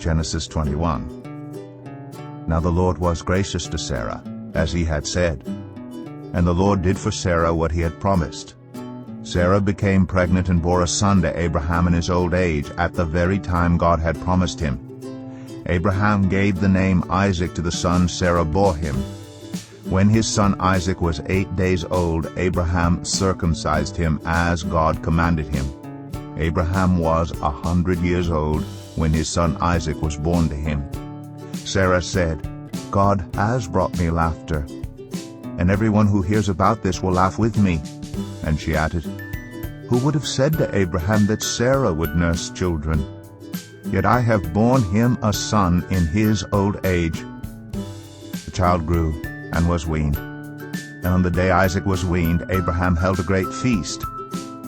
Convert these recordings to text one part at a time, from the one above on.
Genesis 21. Now the Lord was gracious to Sarah, as he had said. And the Lord did for Sarah what he had promised. Sarah became pregnant and bore a son to Abraham in his old age, at the very time God had promised him. Abraham gave the name Isaac to the son Sarah bore him. When his son Isaac was 8 days old, Abraham circumcised him as God commanded him. Abraham was 100 years old when his son Isaac was born to him. Sarah said, God has brought me laughter, and everyone who hears about this will laugh with me. And she added, Who would have said to Abraham that Sarah would nurse children? Yet I have borne him a son in his old age. The child grew and was weaned. And on the day Isaac was weaned, Abraham held a great feast.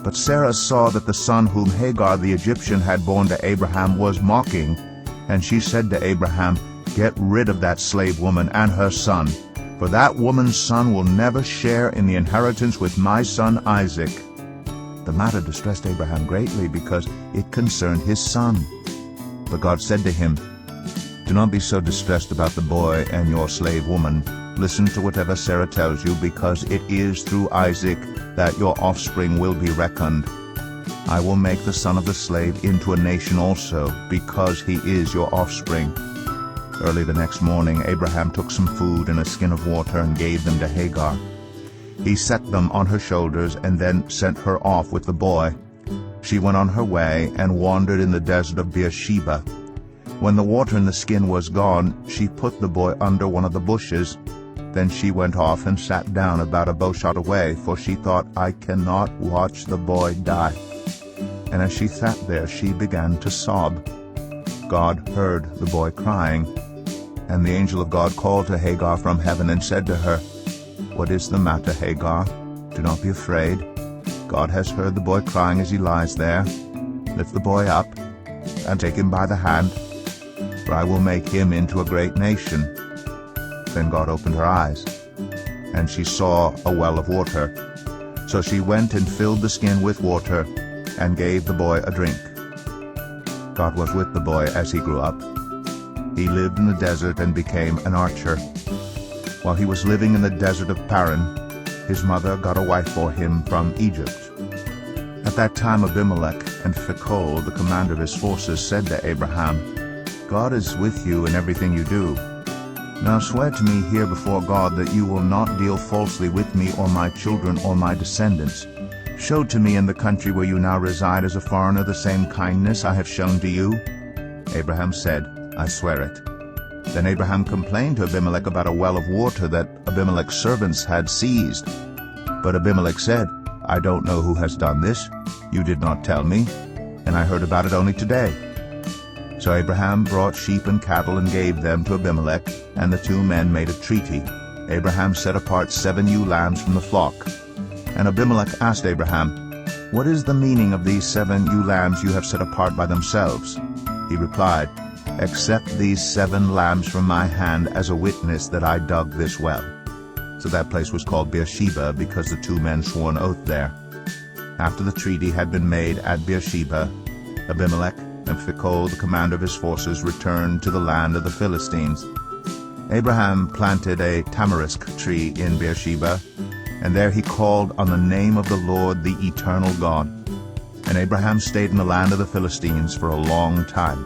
But Sarah saw that the son whom Hagar the Egyptian had borne to Abraham was mocking, and she said to Abraham, Get rid of that slave woman and her son, for that woman's son will never share in the inheritance with my son Isaac. The matter distressed Abraham greatly, because it concerned his son. But God said to him, Do not be so distressed about the boy and your slave woman. Listen to whatever Sarah tells you, because it is through Isaac that your offspring will be reckoned. I will make the son of the slave into a nation also, because he is your offspring. Early the next morning Abraham took some food and a skin of water and gave them to Hagar. He set them on her shoulders and then sent her off with the boy. She went on her way and wandered in the desert of Beersheba. When the water in the skin was gone, she put the boy under one of the bushes. Then she went off and sat down about a bowshot away, for she thought, I cannot watch the boy die. And as she sat there, she began to sob. God heard the boy crying. And the angel of God called to Hagar from heaven and said to her, What is the matter, Hagar? Do not be afraid. God has heard the boy crying as he lies there. Lift the boy up and take him by the hand, for I will make him into a great nation. Then God opened her eyes, and she saw a well of water. So she went and filled the skin with water and gave the boy a drink. God was with the boy as he grew up. He lived in the desert and became an archer. While he was living in the desert of Paran, his mother got a wife for him from Egypt. At that time Abimelech and Phicol, the commander of his forces, said to Abraham, God is with you in everything you do. Now swear to me here before God that you will not deal falsely with me or my children or my descendants. Show to me in the country where you now reside as a foreigner the same kindness I have shown to you. Abraham said, I swear it. Then Abraham complained to Abimelech about a well of water that Abimelech's servants had seized. But Abimelech said, I don't know who has done this. You did not tell me, and I heard about it only today. So Abraham brought sheep and cattle and gave them to Abimelech, and the two men made a treaty. Abraham set apart 7 ewe lambs from the flock. And Abimelech asked Abraham, What is the meaning of these 7 ewe lambs you have set apart by themselves? He replied, Accept these 7 lambs from my hand as a witness that I dug this well. So that place was called Beersheba, because the 2 men swore an oath there. After the treaty had been made at Beersheba, Abimelech and Phicol, the commander of his forces, returned to the land of the Philistines. Abraham planted a tamarisk tree in Beersheba, and there he called on the name of the Lord, the eternal God. And Abraham stayed in the land of the Philistines for a long time.